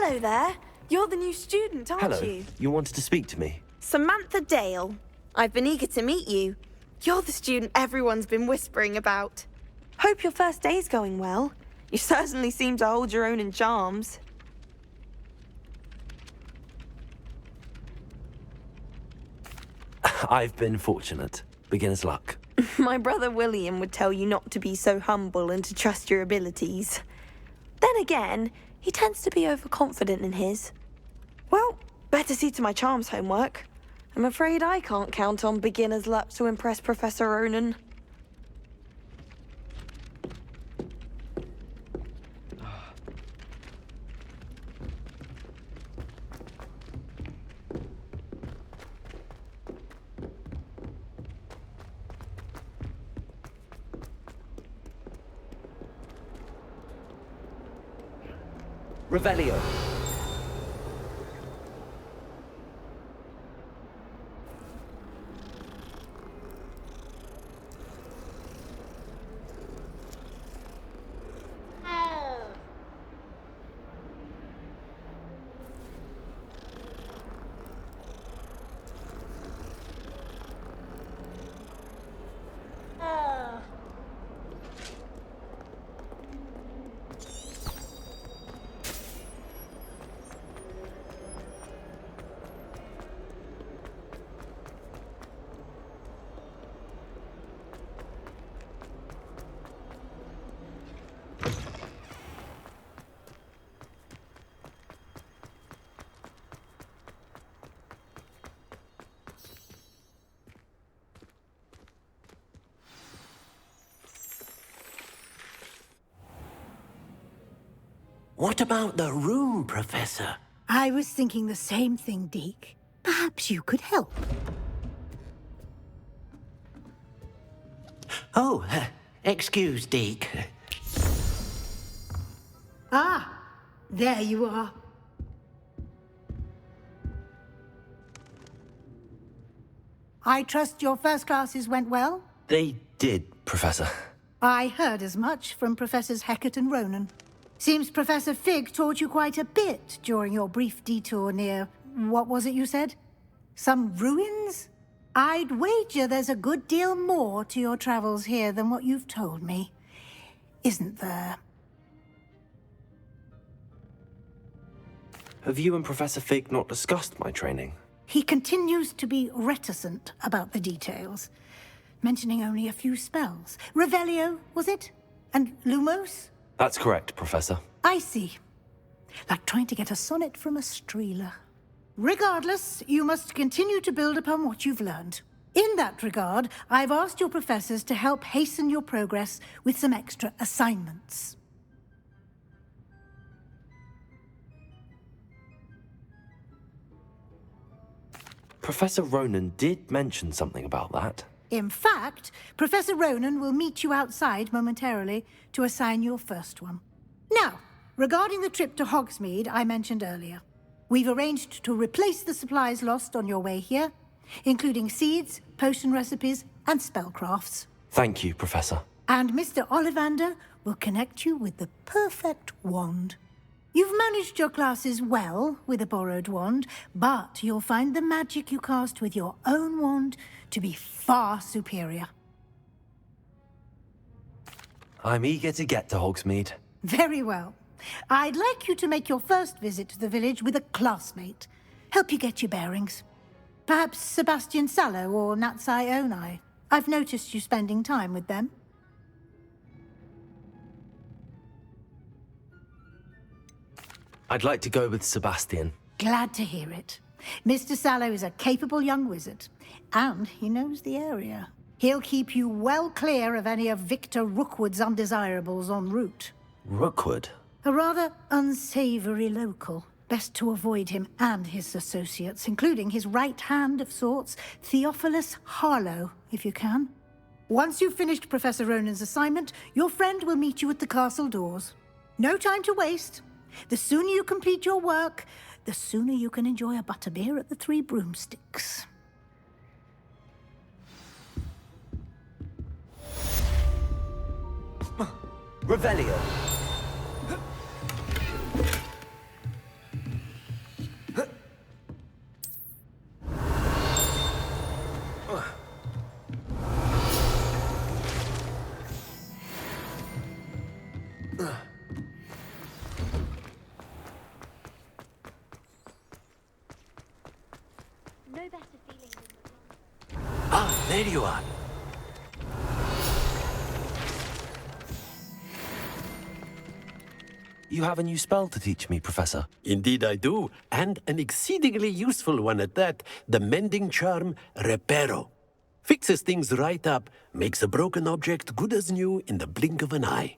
Hello there. You're the new student, aren't Hello. you? You wanted to speak to me? Samantha Dale. I've been eager to meet you. You're the student everyone's been whispering about. Hope your first day's going well. You certainly seem to hold your own in charms. I've been fortunate. Beginner's luck. My brother William would tell you not to be so humble and to trust your abilities. Then again, he tends to be overconfident in his. Well, better see to my charms homework. I'm afraid I can't count on beginner's luck to impress Professor Ronan. Revelio. What about the room, Professor? I was thinking the same thing, Deke. Perhaps you could help. Oh, excuse, Deke. Ah, there you are. I trust your first classes went well? They did, Professor. I heard as much from Professors Hecat and Ronan. Seems Professor Fig taught you quite a bit during your brief detour near... what was it you said? Some ruins? I'd wager there's a good deal more to your travels here than what you've told me. Isn't there? Have you and Professor Fig not discussed my training? He continues to be reticent about the details, mentioning only a few spells. Revelio, was it? And Lumos? That's correct, Professor. I see. Like trying to get a sonnet from a streeler. Regardless, you must continue to build upon what you've learned. In that regard, I've asked your professors to help hasten your progress with some extra assignments. Professor Ronan did mention something about that. In fact, Professor Ronan will meet you outside momentarily to assign your first one. Now, regarding the trip to Hogsmeade I mentioned earlier, we've arranged to replace the supplies lost on your way here, including seeds, potion recipes, and spellcrafts. Thank you, Professor. And Mr. Ollivander will connect you with the perfect wand. You've managed your classes well with a borrowed wand, but you'll find the magic you cast with your own wand to be far superior. I'm eager to get to Hogsmeade. Very well. I'd like you to make your first visit to the village with a classmate. Help you get your bearings. Perhaps Sebastian Sallow or Natsai Onai. I've noticed you spending time with them. I'd like to go with Sebastian. Glad to hear it. Mr. Sallow is a capable young wizard, and he knows the area. He'll keep you well clear of any of Victor Rookwood's undesirables en route. Rookwood? A rather unsavory local. Best to avoid him and his associates, including his right hand of sorts, Theophilus Harlow, if you can. Once you've finished Professor Ronan's assignment, your friend will meet you at the castle doors. No time to waste. The sooner you complete your work, the sooner you can enjoy a butterbeer at the Three Broomsticks. Revelio. There you are. You have a new spell to teach me, Professor. Indeed I do, and an exceedingly useful one at that. The mending charm, Reparo. Fixes things right up, makes a broken object good as new in the blink of an eye.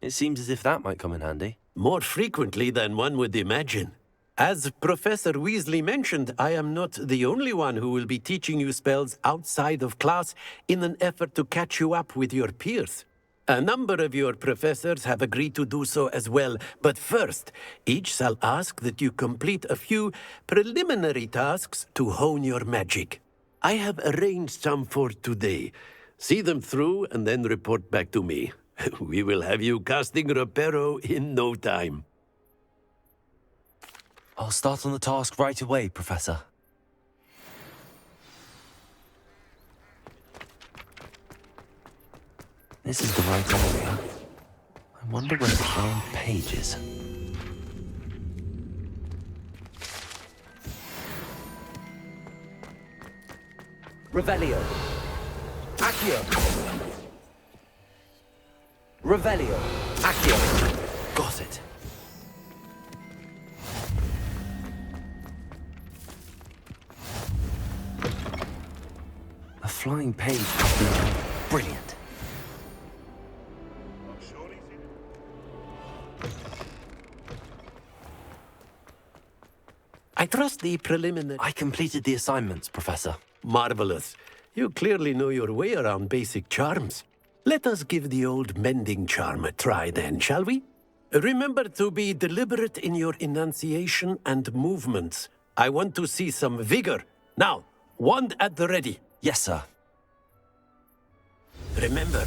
It seems as if that might come in handy. More frequently than one would imagine. As Professor Weasley mentioned, I am not the only one who will be teaching you spells outside of class in an effort to catch you up with your peers. A number of your professors have agreed to do so as well, but first, each shall ask that you complete a few preliminary tasks to hone your magic. I have arranged some for today. See them through and then report back to me. We will have you casting Reparo in no time. I'll start on the task right away, Professor. This is the right area. I wonder where to find pages. Revelio. Accio. Revelio. Accio. Got it. A flying page. Brilliant. I trust the preliminary... I completed the assignments, Professor. Marvelous. You clearly know your way around basic charms. Let us give the old mending charm a try then, shall we? Remember to be deliberate in your enunciation and movements. I want to see some vigor. Now, wand at the ready. Yes, sir. Remember,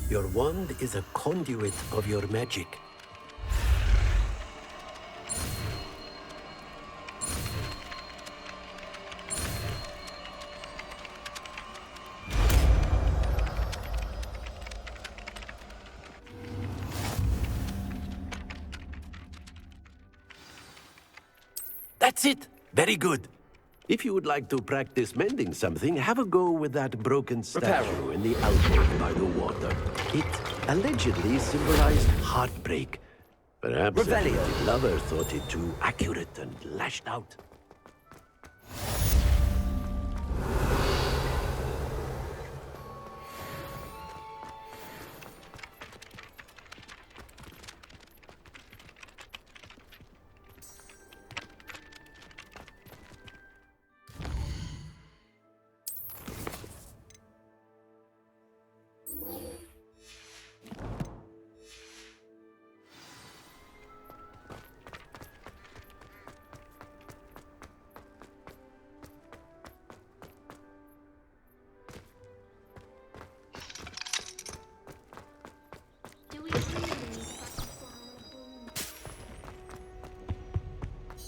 your wand is a conduit of your magic. That's it! Very good. If you would like to practice mending something, have a go with that broken statue in the alcove by the water. It allegedly symbolized heartbreak. Perhaps a fugitive lover thought it too accurate and lashed out.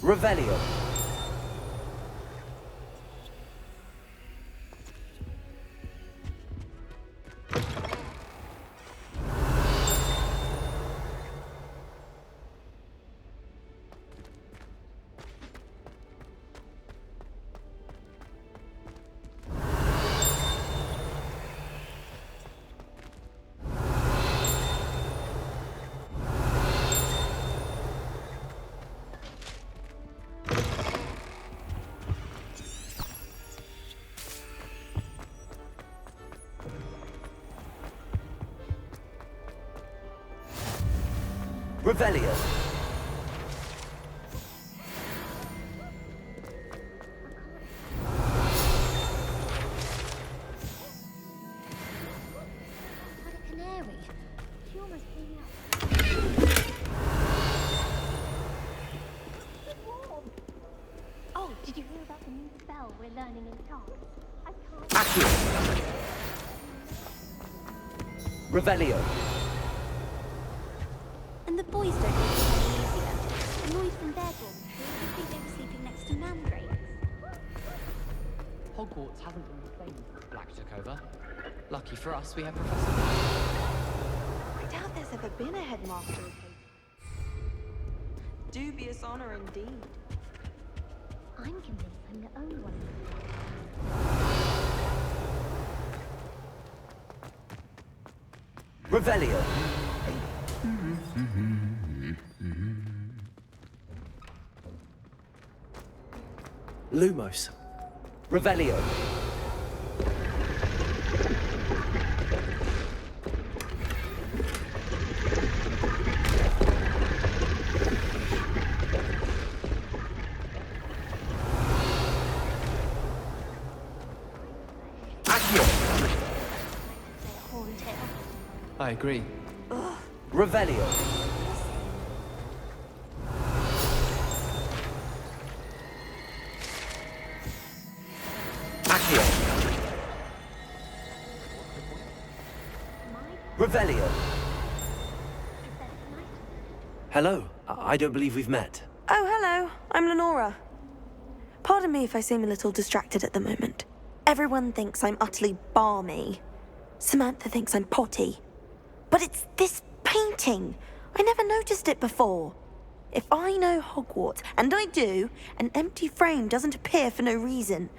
Revelio. Revelio. What a canary. She almost blew me up. Oh, did you hear about the new spell we're learning in class? I can't... Accio. Revelio. And the boys don't make it any easier. Annoyed from their dormitory, you think they were sleeping next to mandrakes. Hogwarts hasn't been the same since Black took over. Lucky for us, we have Professor... I doubt there's ever been a headmaster of Hogwarts. Dubious honor indeed. I'm convinced I'm the only one. Revelio. Lumos. Revelio. Accio. Horntail. I agree. Revelio. Accio. Revelio. Hello. I don't believe we've met. Oh, hello. I'm Lenora. Pardon me if I seem a little distracted at the moment. Everyone thinks I'm utterly balmy. Samantha thinks I'm potty. But it's this painting. I never noticed it before. If I know Hogwarts, and I do, an empty frame doesn't appear for no reason.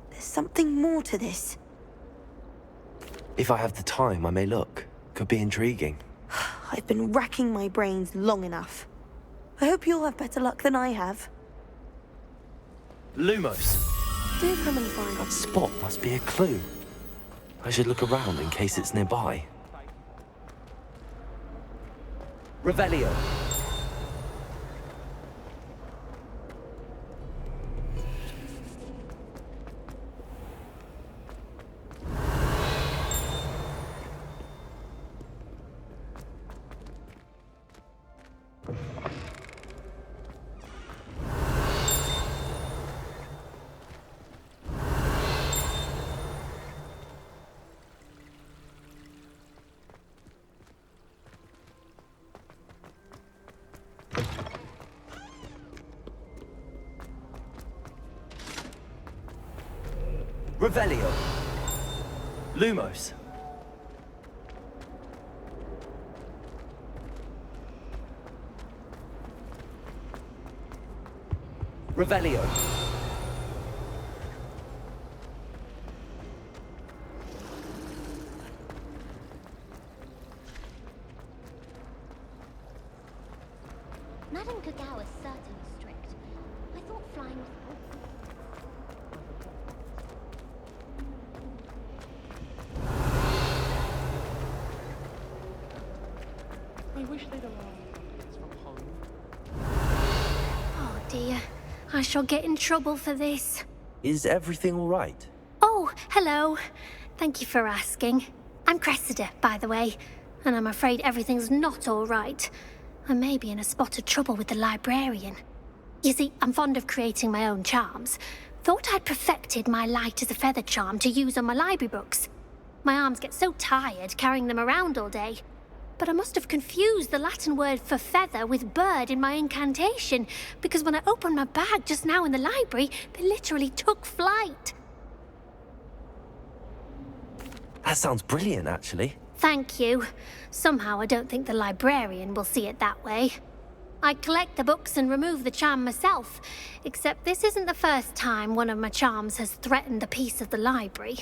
There's something more to this. If I have the time, I may look. Could be intriguing. I've been racking my brains long enough. I hope you'll have better luck than I have. Lumos. Do come and find That spot must be a clue. I should look around in case it's nearby. Revelio. Revelio. Lumos. Revelio. Madame Kagawa's certainly strict. I thought flying was... I wish they'd allowed kids from home. Oh dear. I shall get in trouble for this. Is everything all right? Oh, hello. Thank you for asking. I'm Cressida, by the way, and I'm afraid everything's not all right. I may be in a spot of trouble with the librarian. You see, I'm fond of creating my own charms. Thought I'd perfected my light as a feather charm to use on my library books. My arms get so tired carrying them around all day. But I must have confused the Latin word for feather with bird in my incantation, because when I opened my bag just now in the library, they literally took flight. That sounds brilliant, actually. Thank you. Somehow I don't think the librarian will see it that way. I collect the books and remove the charm myself, except this isn't the first time one of my charms has threatened the peace of the library.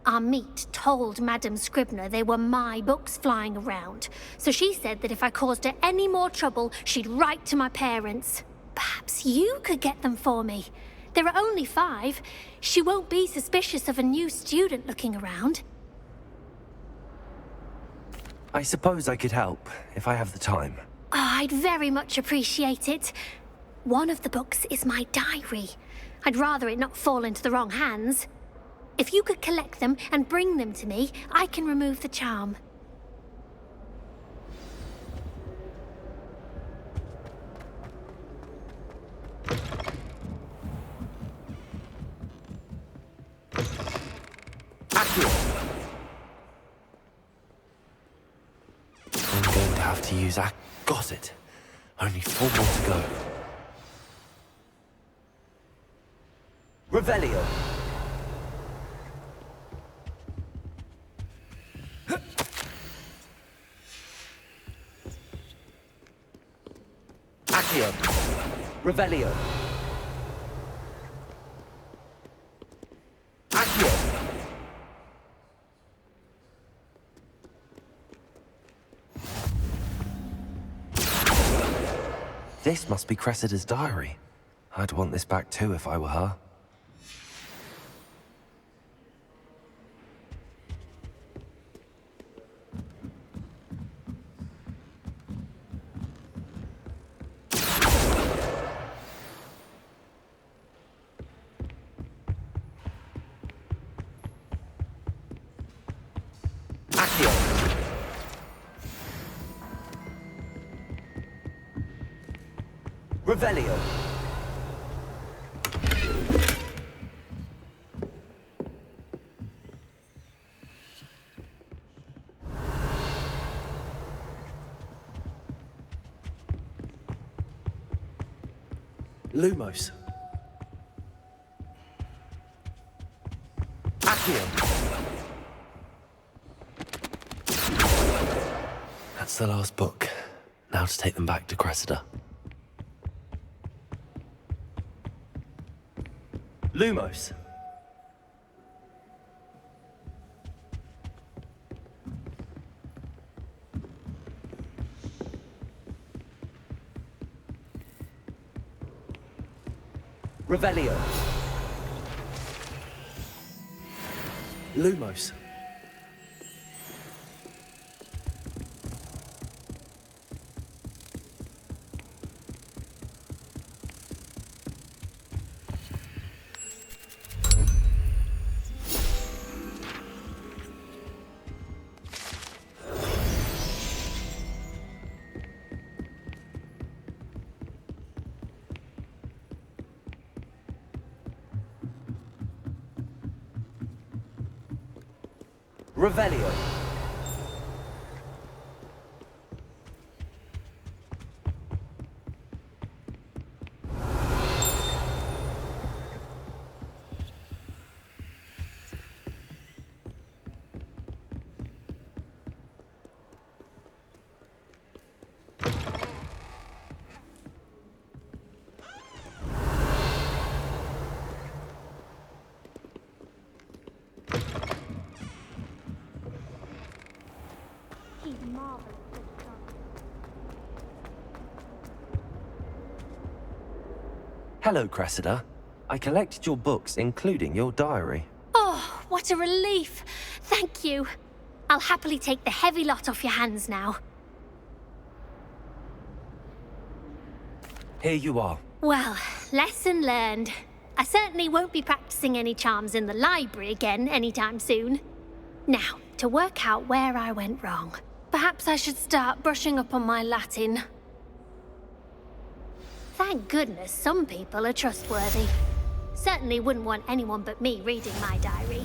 Our meet told Madame Scribner they were my books flying around, so she said that if I caused her any more trouble, she'd write to my parents. Perhaps you could get them for me. There are only 5. She won't be suspicious of a new student looking around. I suppose I could help, if I have the time. Oh, I'd very much appreciate it. One of the books is my diary. I'd rather it not fall into the wrong hands. If you could collect them and bring them to me, I can remove the charm. I'm going to have to use Got it. Only 4 more to go. Revelio. Accio. Revelio. Accio. This must be Cressida's diary. I'd want this back too if I were her. Revelio. Lumos. Accio. That's the last book. Now to take them back to Cressida. Lumos. Revelio. Lumos. Revelio. He's marvelous at science. Hello, Cressida. I collected your books, including your diary. Oh, what a relief. Thank you. I'll happily take the heavy lot off your hands now. Here you are. Well, lesson learned. I certainly won't be practicing any charms in the library again anytime soon. Now, to work out where I went wrong. Perhaps I should start brushing up on my Latin. Thank goodness some people are trustworthy. Certainly wouldn't want anyone but me reading my diary.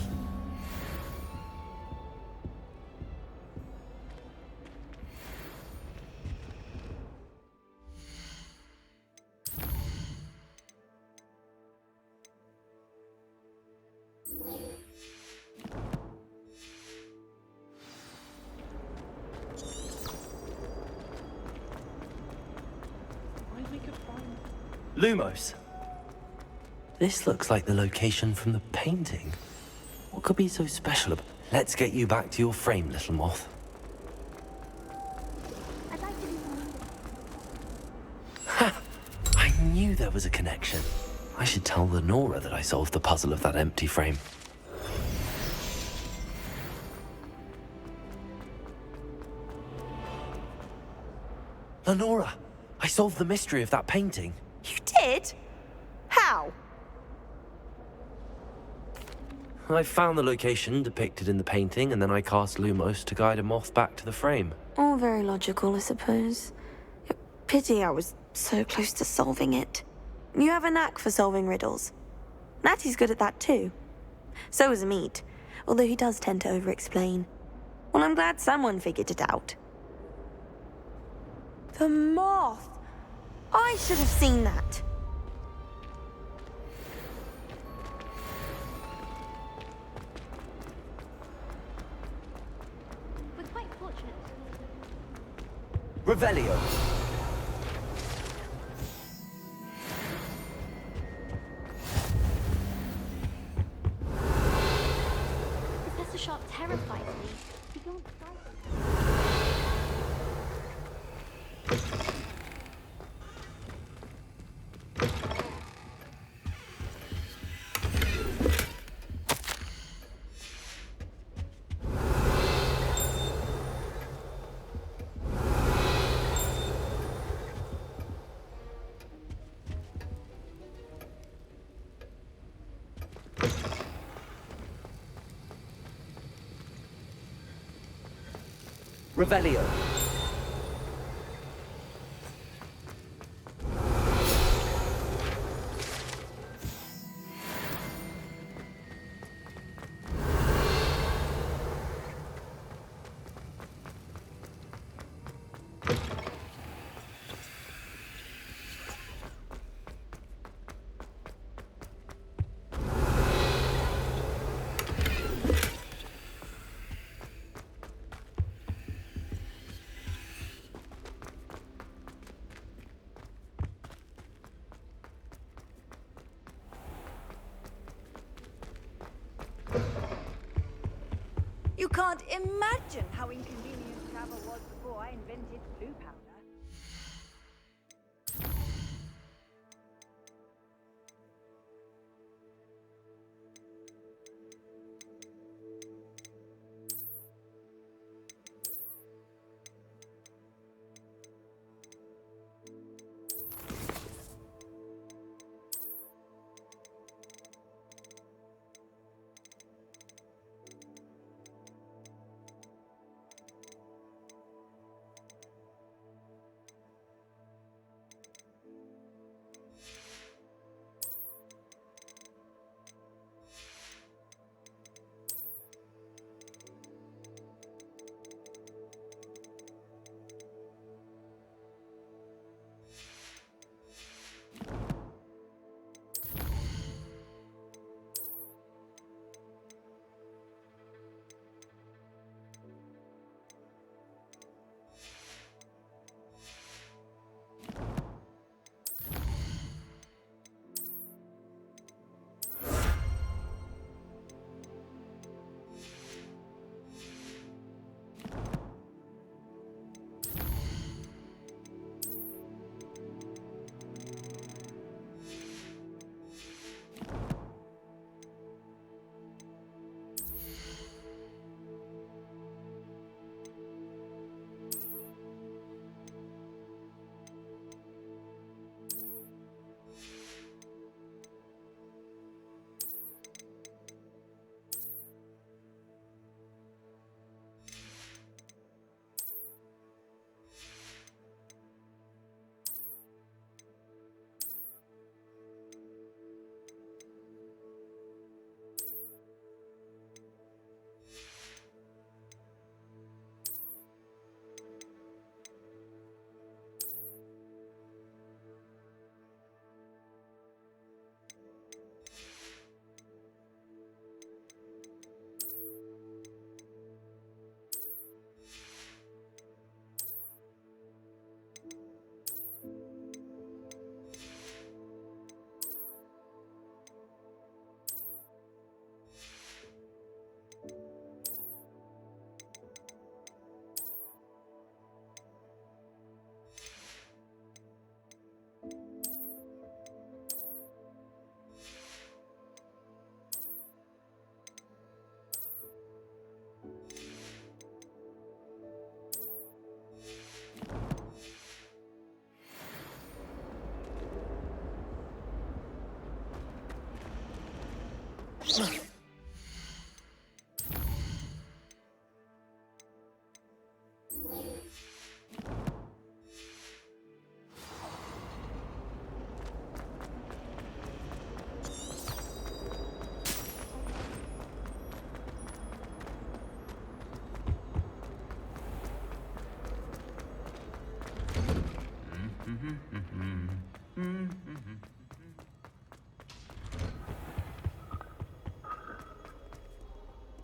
Lumos. This looks like the location from the painting. What could be so special about... Let's get you back to your frame, little moth. I'd like to do Ha! I knew there was a connection. I should tell Lenora that I solved the puzzle of that empty frame. Lenora, I solved the mystery of that painting. You did? How? I found the location depicted in the painting, and then I cast Lumos to guide a moth back to the frame. All very logical, I suppose. Pity I was so close to solving it. You have a knack for solving riddles. Natty's good at that too. So is Amit, although he does tend to over-explain. Well, I'm glad someone figured it out. The moth! I should have seen that. We're quite fortunate. Revelio. Professor Sharp terrifies me. He don't fight. Revelio. You can't imagine how inconvenient travel was before I invented blue powder.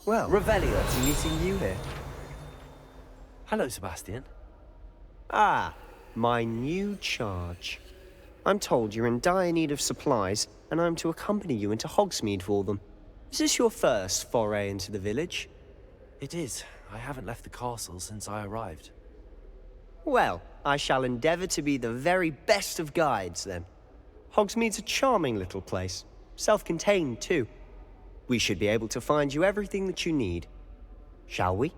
Well, Revelio, it's meeting you here. Hello, Sebastian. Ah, my new charge. I'm told you're in dire need of supplies, and I'm to accompany you into Hogsmeade for them. Is this your first foray into the village? It is. I haven't left the castle since I arrived. Well, I shall endeavour to be the very best of guides, then. Hogsmeade's a charming little place. Self-contained, too. We should be able to find you everything that you need. Shall we?